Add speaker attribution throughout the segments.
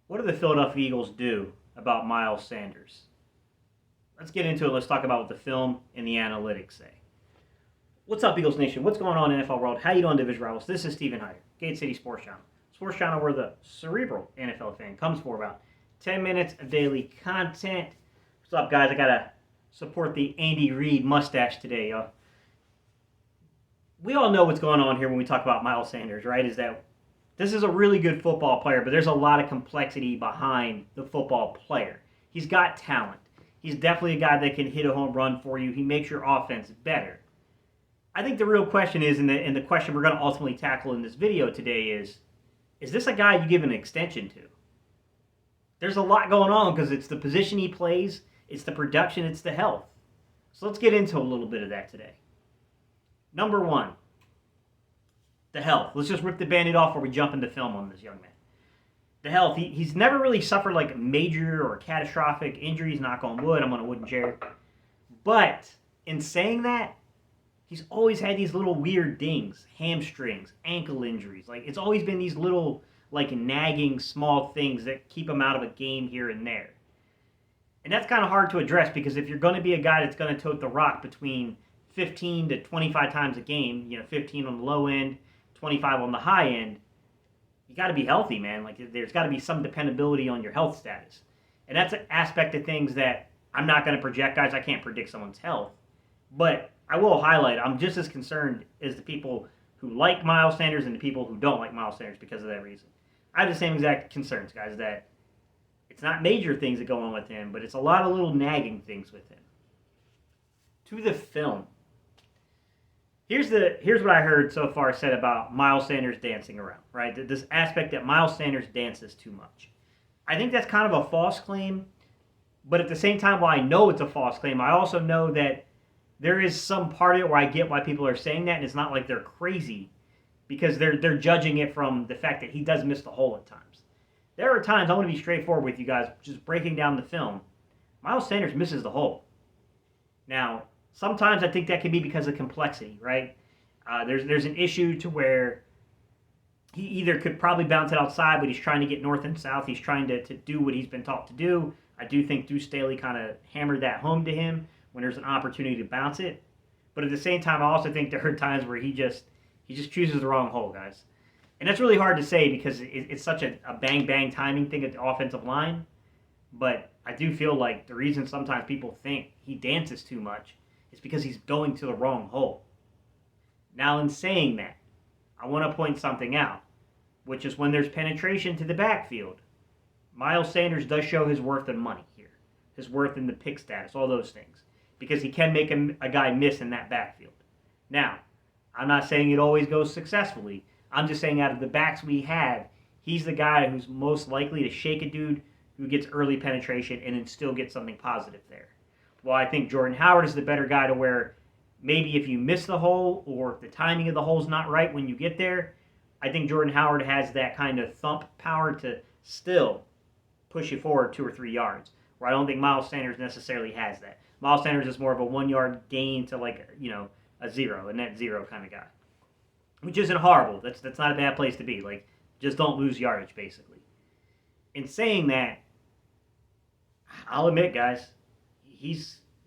Speaker 1: What do the Philadelphia Eagles do about Miles Sanders? Let's get into it. Let's talk about what the film and the analytics say. What's up, Eagles Nation? What's going on in NFL world? How you doing, Division Rivals? This is Stephen Hyder, Gate City Sports Channel. Sports Channel where the cerebral NFL fan comes for about 10 minutes of daily content. What's up, guys? I got to support the Andy Reid mustache today, y'all. We all know what's going on here when we talk about Miles Sanders, right? Is that this is a really good football player, but there's a lot of complexity behind the football player. He's got talent. He's definitely a guy that can hit a home run for you. He makes your offense better. I think the real question is, and the question we're going to ultimately tackle in this video today is this a guy you give an extension to? There's a lot going on because it's the position he plays, it's the production, it's the health. So let's get into a little bit of that today. Number one, the health. Let's just rip the Band-Aid off before we jump into film on this young man. The health. He's never really suffered like major or catastrophic injuries, knock on wood. I'm on a wooden chair. But in saying that, he's always had these little weird dings, hamstrings, ankle injuries. Like, it's always been these little, like, nagging small things that keep him out of a game here and there. And that's kind of hard to address because if you're going to be a guy that's going to tote the rock between 15 to 25 times a game, 15 on the low end, 25 on the high end, you got to be healthy, man. Like, there's got to be some dependability on your health status. And that's an aspect of things that I'm not going to project, guys. I can't predict someone's health. But I will highlight, I'm just as concerned as the people who like Miles Sanders and the people who don't like Miles Sanders because of that reason. I have the same exact concerns, guys, that it's not major things that go on with him, but it's a lot of little nagging things with him. To the film. Here's what I heard so far said about Miles Sanders dancing around, right? This aspect that Miles Sanders dances too much. I think that's kind of a false claim, but at the same time, while I know it's a false claim, I also know that there is some part of it where I get why people are saying that, and it's not like they're crazy, because they're judging it from the fact that he does miss the hole at times. There are times, I want to be straightforward with you guys, just breaking down the film, Miles Sanders misses the hole. Now, sometimes I think that can be because of complexity, right? There's an issue to where he either could probably bounce it outside, but he's trying to get north and south. He's trying to do what he's been taught to do. I do think Deuce Staley kind of hammered that home to him when there's an opportunity to bounce it. But at the same time, I also think there are times where he just chooses the wrong hole, guys. And that's really hard to say because it's such a bang-bang timing thing at the offensive line. But I do feel like the reason sometimes people think he dances too much is because he's going to the wrong hole. Now, in saying that, I want to point something out, which is when there's penetration to the backfield, Miles Sanders does show his worth in money here, his worth in the pick status, all those things, because he can make a guy miss in that backfield. Now, I'm not saying it always goes successfully. I'm just saying out of the backs we have, he's the guy who's most likely to shake a dude who gets early penetration and then still get something positive there. Well, I think Jordan Howard is the better guy to where maybe if you miss the hole or if the timing of the hole is not right when you get there, I think Jordan Howard has that kind of thump power to still push you forward 2 or 3 yards, where I don't think Miles Sanders necessarily has that. Miles Sanders is more of a 1 yard gain to a zero, a net zero kind of guy, which isn't horrible. That's not a bad place to be. Like, just don't lose yardage, basically. In saying that, I'll admit, guys,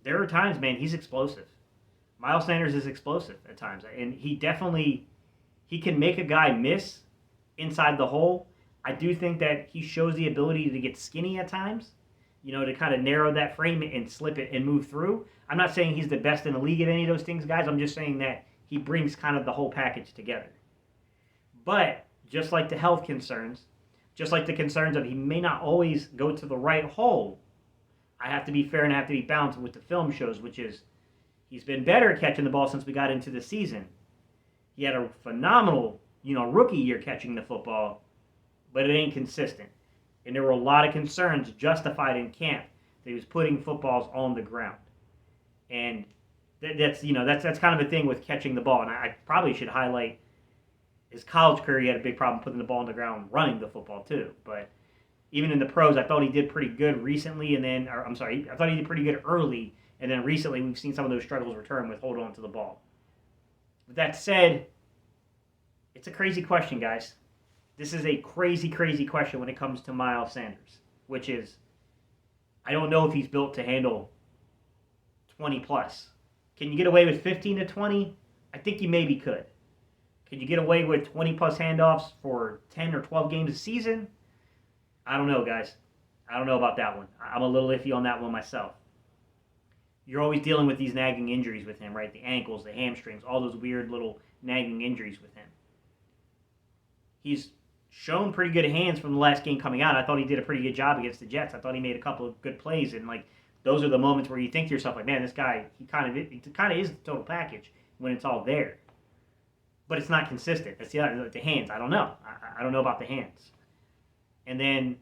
Speaker 1: there are times, man, he's explosive. Miles Sanders is explosive at times, and he can make a guy miss inside the hole. I do think that he shows the ability to get skinny at times, to kind of narrow that frame and slip it and move through. I'm not saying he's the best in the league at any of those things, guys. I'm just saying that he brings kind of the whole package together. But just like the health concerns, just like the concerns of he may not always go to the right hole, I have to be fair and I have to be balanced with the film shows, which is he's been better at catching the ball since we got into the season. He had a phenomenal, rookie year catching the football, but it ain't consistent. And there were a lot of concerns justified in camp that he was putting footballs on the ground. And that's kind of a thing with catching the ball. And I probably should highlight his college career. He had a big problem putting the ball on the ground, running the football too. But even in the pros, I thought he did pretty good recently, I thought he did pretty good early, and then recently we've seen some of those struggles return with hold on to the ball. With that said, it's a crazy question, guys. This is a crazy, crazy question when it comes to Miles Sanders, which is, I don't know if he's built to handle 20 plus. Can you get away with 15 to 20? I think you maybe could. Can you get away with 20 plus handoffs for 10 or 12 games a season? I don't know, guys. I don't know about that one. I'm a little iffy on that one myself. You're always dealing with these nagging injuries with him, right? The ankles, the hamstrings, all those weird little nagging injuries with him. He's shown pretty good hands from the last game coming out. I thought he did a pretty good job against the Jets. I thought he made a couple of good plays, and like those are the moments where you think to yourself, like, man, this guy, he kind of is the total package when it's all there. But it's not consistent. That's the other, the hands. I don't know. I don't know about the hands. And then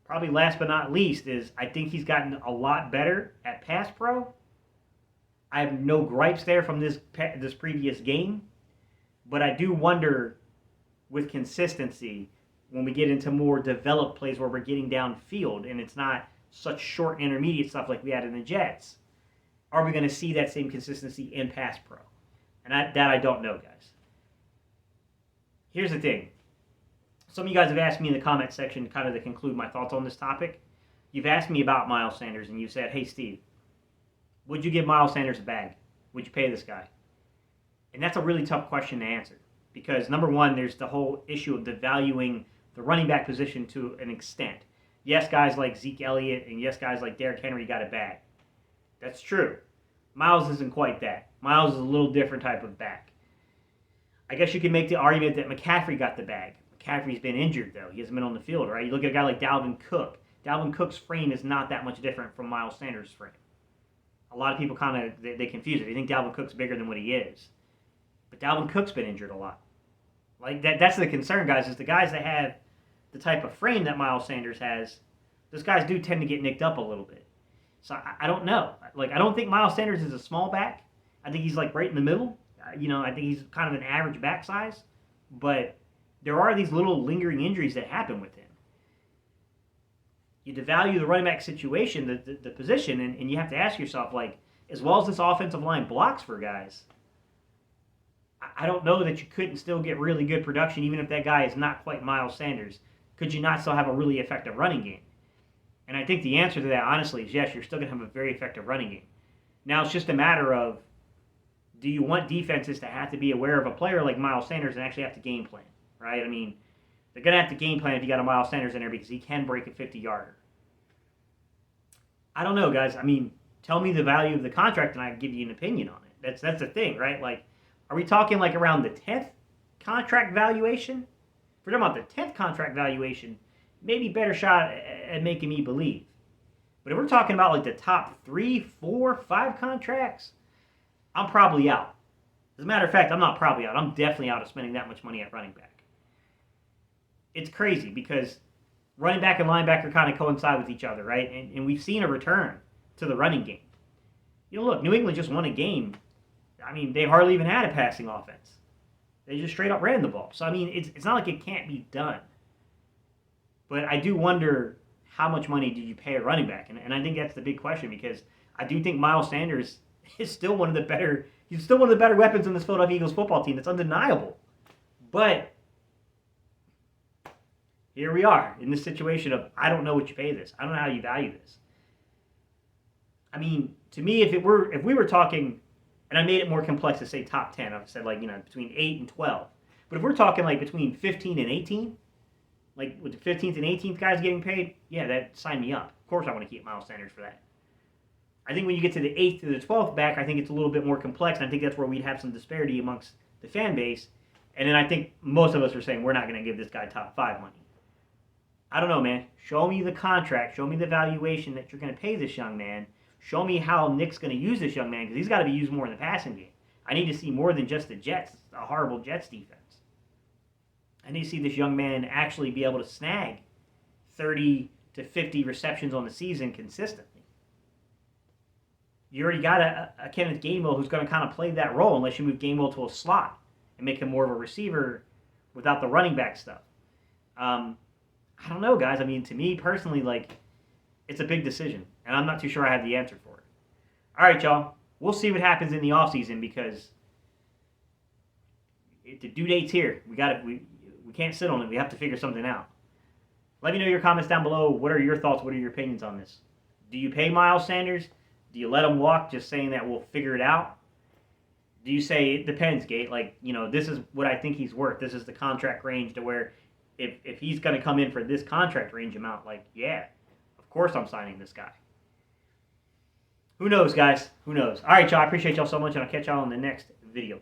Speaker 1: probably last but not least is I think he's gotten a lot better at pass pro. I have no gripes there from this previous game, but I do wonder with consistency when we get into more developed plays where we're getting downfield and it's not such short intermediate stuff like we had in the Jets, are we going to see that same consistency in pass pro? And that I don't know, guys. Here's the thing. Some of you guys have asked me in the comment section kind of to conclude my thoughts on this topic. You've asked me about Miles Sanders, and you said, hey, Steve, would you give Miles Sanders a bag? Would you pay this guy? And that's a really tough question to answer because, number one, there's the whole issue of devaluing the running back position to an extent. Yes, guys like Zeke Elliott and yes, guys like Derrick Henry got a bag. That's true. Miles isn't quite that. Miles is a little different type of back. I guess you could make the argument that McCaffrey got the bag. McCaffrey's been injured, though. He hasn't been on the field, right? You look at a guy like Dalvin Cook. Dalvin Cook's frame is not that much different from Miles Sanders' frame. A lot of people kind of, they confuse it. They think Dalvin Cook's bigger than what he is. But Dalvin Cook's been injured a lot. Like, that's the concern, guys, is the guys that have the type of frame that Miles Sanders has, those guys do tend to get nicked up a little bit. So I don't know. Like, I don't think Miles Sanders is a small back. I think he's, like, right in the middle. I think he's kind of an average back size. But there are these little lingering injuries that happen with him. You devalue the running back situation, the position, and you have to ask yourself, like, as well as this offensive line blocks for guys, I don't know that you couldn't still get really good production even if that guy is not quite Miles Sanders. Could you not still have a really effective running game? And I think the answer to that, honestly, is yes, you're still going to have a very effective running game. Now, it's just a matter of, do you want defenses to have to be aware of a player like Miles Sanders and actually have to game plan, right? I mean, they're going to have to game plan if you got a Miles Sanders in there because he can break a 50-yarder. I don't know, guys. I mean, tell me the value of the contract and I can give you an opinion on it. That's the thing, right? Like, are we talking like around the 10th contract valuation? If we're talking about the 10th contract valuation, maybe better shot at making me believe. But if we're talking about like the top 3, 4, 5 contracts, I'm probably out. As a matter of fact, I'm not probably out. I'm definitely out of spending that much money at running back. It's crazy because running back and linebacker kind of coincide with each other, right? And we've seen a return to the running game. Look, New England just won a game. I mean, they hardly even had a passing offense. They just straight up ran the ball. So, I mean, it's not like it can't be done. But I do wonder how much money do you pay a running back? And I think that's the big question because I do think Miles Sanders is still one of the better weapons in this Philadelphia Eagles football team. It's undeniable. But here we are in this situation of I don't know what you pay this. I don't know how you value this. I mean, to me, if we were talking, and I made it more complex to say top 10, I've said between 8 and 12. But if we're talking like between 15 and 18, like with the 15th and 18th guys getting paid, yeah, that sign me up. Of course I want to keep Miles Sanders for that. I think when you get to the 8th to the 12th back, I think it's a little bit more complex, and I think that's where we'd have some disparity amongst the fan base. And then I think most of us are saying we're not going to give this guy top 5 money. I don't know, man. Show me the contract. Show me the valuation that you're going to pay this young man. Show me how Nick's going to use this young man because he's got to be used more in the passing game. I need to see more than just the Jets, a horrible Jets defense. I need to see this young man actually be able to snag 30 to 50 receptions on the season consistently. You already got a Kenneth Gainwell who's going to kind of play that role unless you move Gainwell to a slot and make him more of a receiver without the running back stuff. I don't know, guys. I mean, to me personally, like, it's a big decision, and I'm not too sure I have the answer for it. All right, y'all. We'll see what happens in the offseason because the due date's here. We We can't sit on it. We have to figure something out. Let me know your comments down below. What are your thoughts? What are your opinions on this? Do you pay Miles Sanders? Do you let him walk just saying that we'll figure it out? Do you say it depends, Gate? Like, this is what I think he's worth. This is the contract range to where if he's going to come in for this contract range amount, like, yeah, of course I'm signing this guy. Who knows, guys? Who knows? All right, y'all. I appreciate y'all so much, and I'll catch y'all in the next video.